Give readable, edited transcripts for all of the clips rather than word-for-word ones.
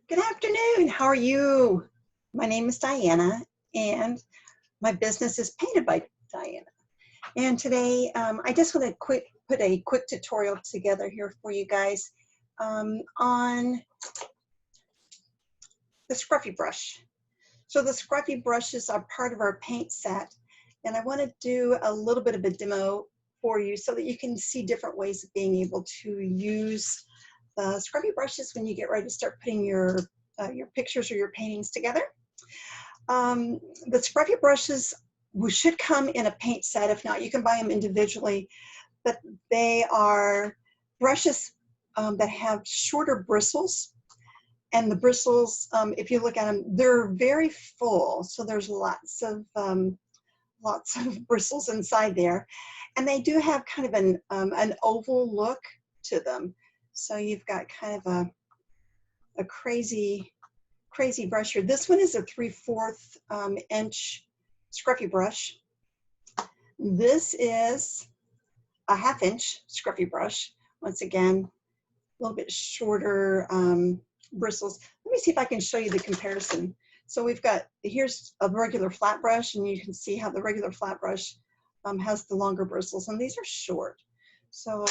Good afternoon. How are you? My name is Diana, and my business is Painted by Diana. And today, I just want to put a quick tutorial together here for you guys on the Scruffy Brush. So the Scruffy brushes are part of our paint set, and I want to do a little bit of a demo for you so that you can see different ways of being able to use the Scruffy brushes when you get ready to start putting your pictures or your paintings together. The Scruffy brushes should come in a paint set. If not, you can buy them individually, but they are brushes that have shorter bristles. And the bristles, if you look at them, they're very full. So there's lots of bristles inside there. And they do have kind of an oval look to them. So you've got kind of a crazy brush here. This one is a 3/4 inch Scruffy brush. This is a 1/2 inch Scruffy brush. Once again, a little bit shorter bristles. Let me see if I can show you the comparison. So we've got, here's a regular flat brush, and you can see how the regular flat brush has the longer bristles, and these are short. So,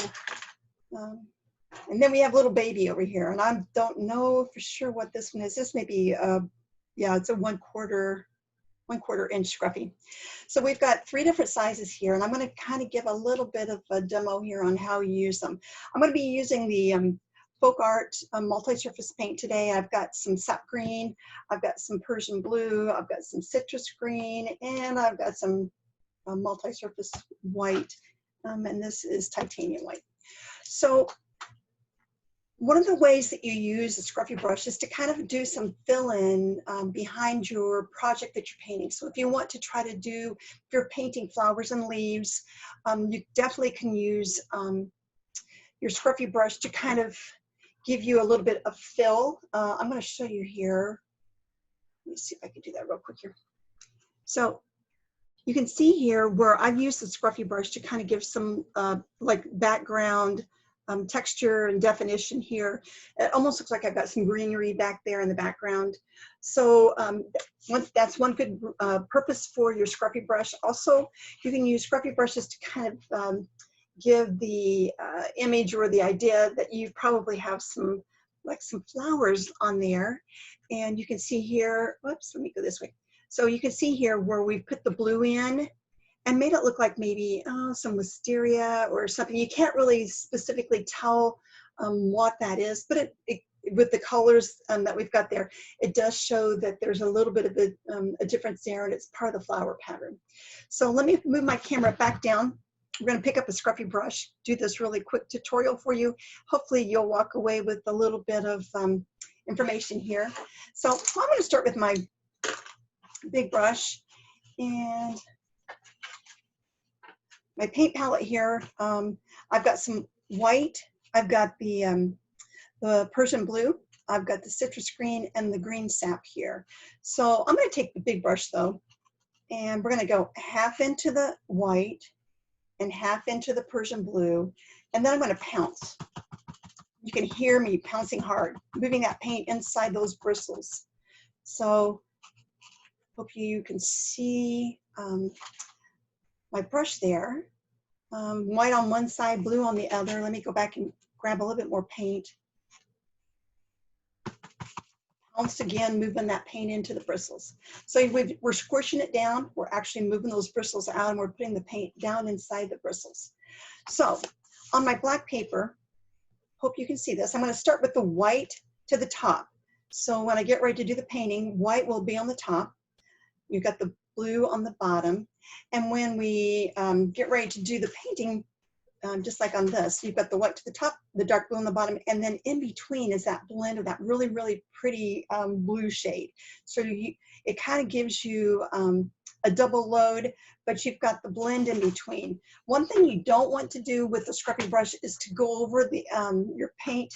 and then we have little baby over here, and I don't know for sure what this one is. This may be, yeah, it's a 1/4 inch Scruffy. So we've got 3 different sizes here, and I'm going to kind of give a little bit of a demo here on how you use them. I'm going to be using the Folk Art multi-surface paint today. I've got some sap green, I've got some Persian blue, I've got some citrus green, and I've got some multi-surface white, and this is titanium white. So one of the ways that you use the Scruffy brush is to kind of do some fill-in behind your project that you're painting. So if you want to try to do, if you're painting flowers and leaves, you definitely can use your Scruffy brush to kind of give you a little bit of fill. I'm going to show you here. Let me see if I can do that real quick here. So you can see here where I've used the Scruffy brush to kind of give some like background texture and definition here. It almost looks like I've got some greenery back there in the background. So that's one good purpose for your Scruffy brush. Also, you can use Scruffy brushes to kind of give the image or the idea that you probably have some flowers on there. And you can see here, whoops, let me go this way. So you can see here where we've put the blue in and made it look like maybe some wisteria or something. You can't really specifically tell what that is, but with the colors that we've got there, it does show that there's a little bit of a difference there, and it's part of the flower pattern. So let me move my camera back down. We're going to pick up a Scruffy brush, do this really quick tutorial for you. Hopefully you'll walk away with a little bit of information here. So I'm going to start with my big brush and my paint palette here. I've got some white, I've got the Persian blue, I've got the citrus green, and the green sap here. So I'm going to take the big brush though, and we're going to go 1/2 into the white and 1/2 into the Persian blue, and then I'm going to pounce. You can hear me pouncing hard, moving that paint inside those bristles. So hope you can see my brush there. White on one side, blue on the other. Let me go back and grab a little bit more paint. Once again, moving that paint into the bristles. So we're squishing it down. We're actually moving those bristles out, and we're putting the paint down inside the bristles. So on my black paper, hope you can see this. I'm going to start with the white to the top. So when I get ready to do the painting, white will be on the top. You've got the blue on the bottom. And when we get ready to do the painting, just like on this, you've got the white to the top, the dark blue on the bottom, and then in between is that blend of that really, really pretty blue shade. So it kind of gives you a double load, but you've got the blend in between. One thing you don't want to do with the Scruffy brush is to go over your paint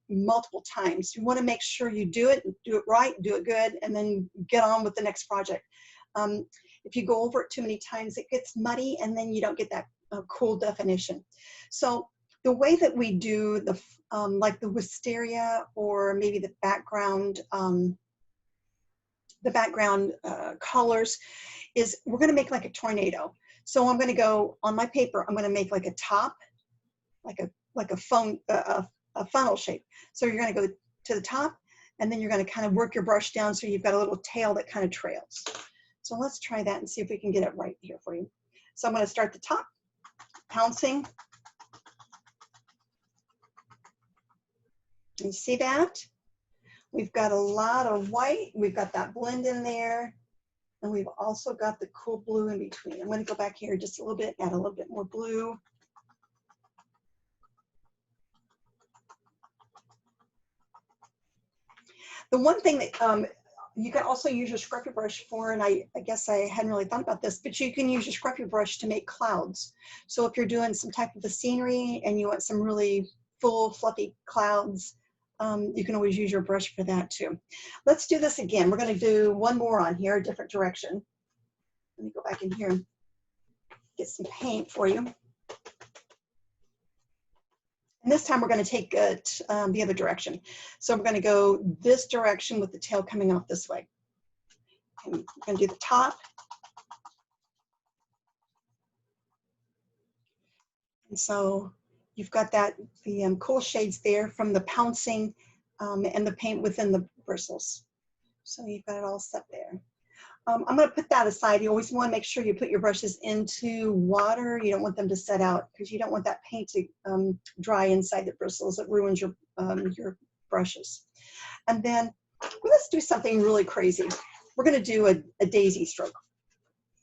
multiple times. You want to make sure you do it right, do it good, and then get on with the next project. If you go over it too many times, it gets muddy, and then you don't get that cool definition. So the way that we do the, like the wisteria or maybe the background colors is we're going to make like a tornado. So I'm going to go on my paper, I'm going to make like a top, like a funnel shape. So you're going to go to the top, and then you're going to kind of work your brush down so you've got a little tail that kind of trails. So let's try that and see if we can get it right here for you. So I'm going to start the top, pouncing. You see that? We've got a lot of white. We've got that blend in there. And we've also got the cool blue in between. I'm going to go back here just a little bit, add a little bit more blue. The one thing that you can also use your Scruffy Brush for, and I guess I hadn't really thought about this, but you can use your Scruffy Brush to make clouds. So if you're doing some type of a scenery and you want some really full, fluffy clouds, you can always use your brush for that too. Let's do this again. We're going to do one more on here, a different direction. Let me go back in here and get some paint for you. And this time we're going to take it the other direction. So we're going to go this direction with the tail coming off this way. And we're going to do the top. And so you've got that, the cool shades there from the pouncing and the paint within the bristles. So you've got it all set there. I'm going to put that aside. You always want to make sure you put your brushes into water. You don't want them to set out because you don't want that paint to dry inside the bristles. It ruins your brushes. And then let's do something really crazy. We're going to do a daisy stroke.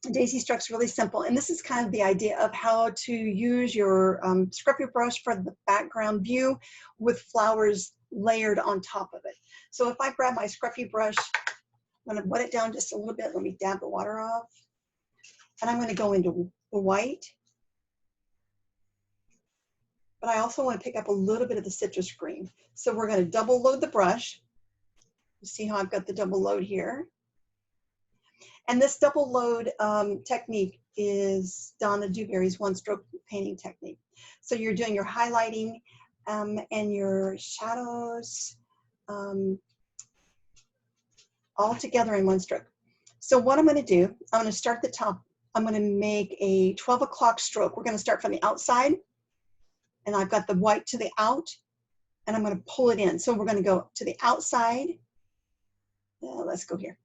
A daisy stroke's really simple, and this is kind of the idea of how to use your Scruffy Brush for the background view with flowers layered on top of it. So if I grab my Scruffy Brush, I'm going to wet it down just a little bit. Let me dab the water off. And I'm going to go into the white. But I also want to pick up a little bit of the citrus green. So we're going to double load the brush. You see how I've got the double load here. And this double load technique is Donna Dewberry's one-stroke painting technique. So you're doing your highlighting and your shadows all together in one stroke. So what I'm going to do, I'm going to start at the top. I'm going to make a 12 o'clock stroke. We're going to start from the outside, and I've got the white to the out, and I'm going to pull it in. So we're going to go to the outside. Let's go here.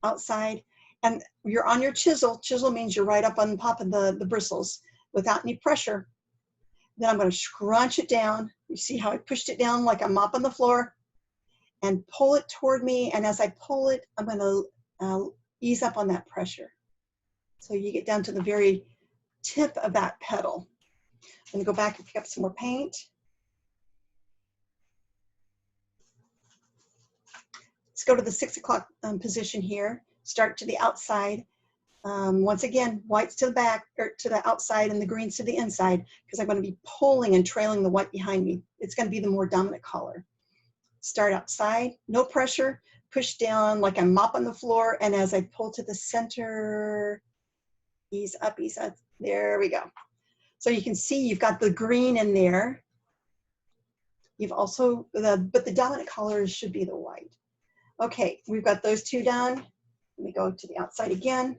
Outside, and you're on your chisel. Chisel means you're right up on top of the bristles without any pressure. Then I'm going to scrunch it down. You see how I pushed it down like I'm mopping the floor? And pull it toward me, and as I pull it, I'm going to ease up on that pressure. So you get down to the very tip of that petal. I'm going to go back and pick up some more paint. Let's go to the 6 o'clock position here. Start to the outside. Once again, whites to the back, or to the outside, and the greens to the inside, because I'm going to be pulling and trailing the white behind me. It's going to be the more dominant color. Start outside, no pressure, push down like I'm mopping the floor, and as I pull to the center, ease up, there we go. So you can see you've got the green in there. You've also, but the dominant colors should be the white. Okay, we've got those two done. Let me go to the outside again.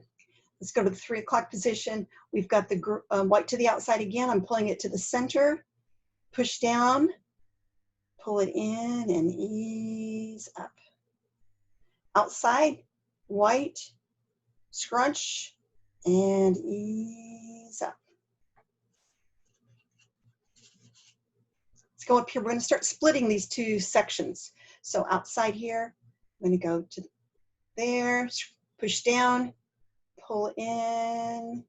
Let's go to the 3 o'clock position. We've got the white to the outside again. I'm pulling it to the center, push down, pull it in and ease up. Outside, white, scrunch, and ease up. Let's go up here. We're going to start splitting these two sections. So outside here, I'm going to go to there, push down, pull in,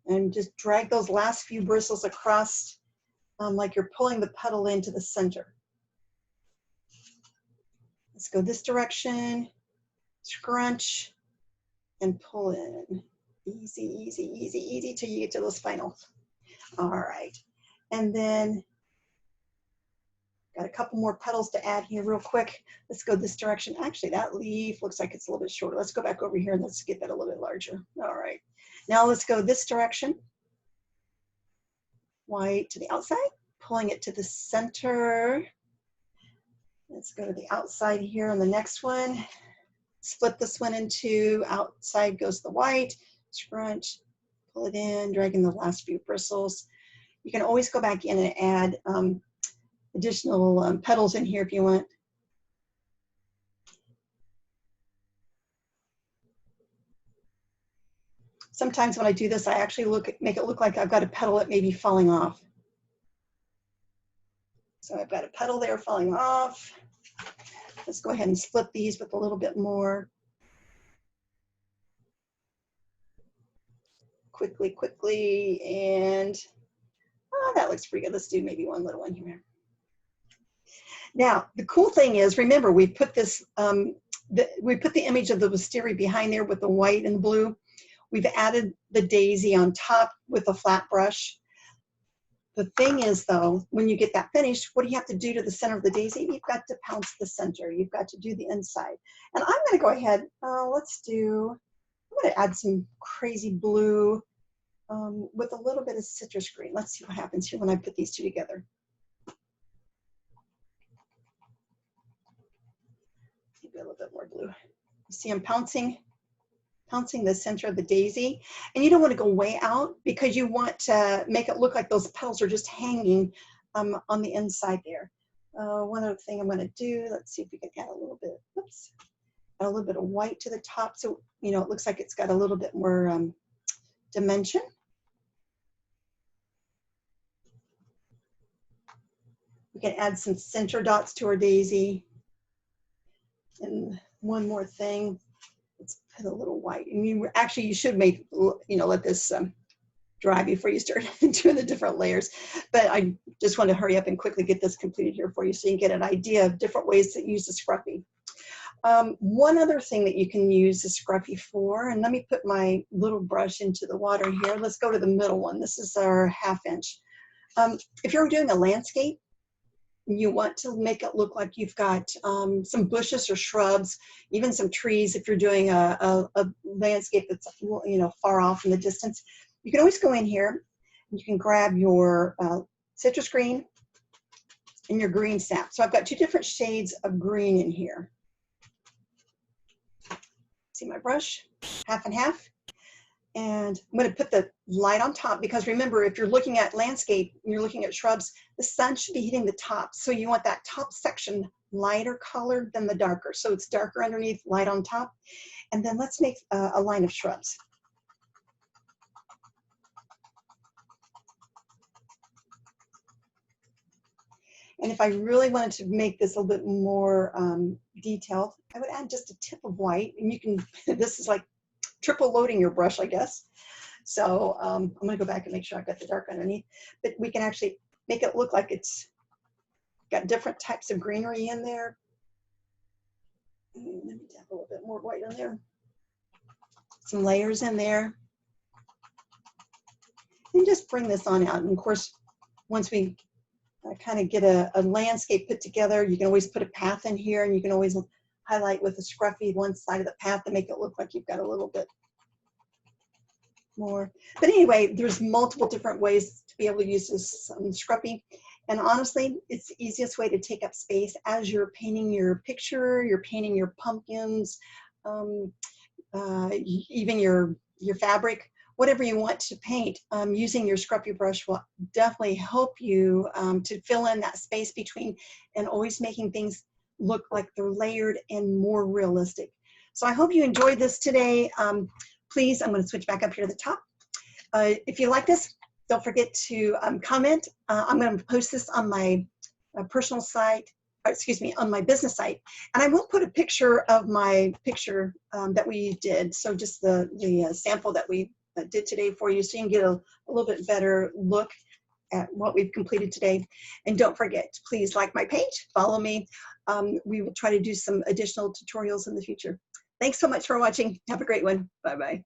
and just drag those last few bristles across like you're pulling the petal into the center. Let's go this direction, scrunch, and pull in. Easy, easy, easy, easy till you get to those finals. All right. And then got a couple more petals to add here real quick. Let's go this direction. Actually, that leaf looks like it's a little bit shorter. Let's go back over here and let's get that a little bit larger. All right. Now let's go this direction. White to the outside, pulling it to the center. Let's go to the outside here on the next one. Split this one in two. Outside goes the white. Scrunch, pull it in, dragging the last few bristles. You can always go back in and add additional petals in here if you want. Sometimes when I do this, I actually make it look like I've got a petal that may be falling off. So I've got a petal there falling off. Let's go ahead and split these with a little bit more. Quickly, and oh, that looks pretty good. Let's do maybe one little one here. Now, the cool thing is, remember, we put this, we put the image of the wisteria behind there with the white and the blue. We've added the daisy on top with a flat brush. The thing is, though, when you get that finished, what do you have to do to the center of the daisy? You've got to pounce the center. You've got to do the inside. And I'm going to go ahead, I'm going to add some crazy blue with a little bit of citrus green. Let's see what happens here when I put these two together. Maybe a little bit more blue. You see I'm pouncing the center of the daisy, and you don't want to go way out because you want to make it look like those petals are just hanging on the inside there. One other thing I'm going to do, let's see if we can add a little bit, oops, add a little bit of white to the top so you know it looks like it's got a little bit more dimension. We can add some center dots to our daisy. And one more thing. Let's put a little white. And you should make, let this dry before you start doing the different layers. But I just want to hurry up and quickly get this completed here for you so you can get an idea of different ways to use the Scruffy. One other thing that you can use the Scruffy for, and let me put my little brush into the water here. Let's go to the middle one. This is our 1/2 inch. If you're doing a landscape, you want to make it look like you've got some bushes or shrubs, even some trees. If you're doing a landscape that's far off in the distance, you can always go in here. And you can grab your citrus green and your green sap. So I've got 2 different shades of green in here. See my brush, 1/2 and 1/2. And I'm going to put the light on top because remember, if you're looking at landscape and you're looking at shrubs, the sun should be hitting the top. So you want that top section lighter colored than the darker. So it's darker underneath, light on top. And then let's make a line of shrubs. And if I really wanted to make this a little bit more detailed, I would add just a tip of white. And you can, this is like triple loading your brush, I guess. So I'm going to go back and make sure I've got the dark underneath. But we can actually make it look like it's got different types of greenery in there. Let me dab a little bit more white on there. Some layers in there. And just bring this on out. And of course, once we kind of get a landscape put together, you can always put a path in here, and you can always highlight with a Scruffy one side of the path to make it look like you've got a little bit more. But anyway, there's multiple different ways to be able to use this Scruffy. And honestly, it's the easiest way to take up space as you're painting your picture, you're painting your pumpkins, even your fabric, whatever you want to paint. Using your Scruffy brush will definitely help you to fill in that space between and always making things look like they're layered and more realistic. So I hope you enjoyed this today. Please, I'm going to switch back up here to the top. If you like this, don't forget to comment. I'm going to post this on my personal site, on my business site. And I will put a picture of my picture that we did. So just the sample that we did today for you, so you can get a little bit better look at what we've completed today. And don't forget, please like my page, follow me. We will try to do some additional tutorials in the future. Thanks so much for watching. Have a great one. Bye-bye.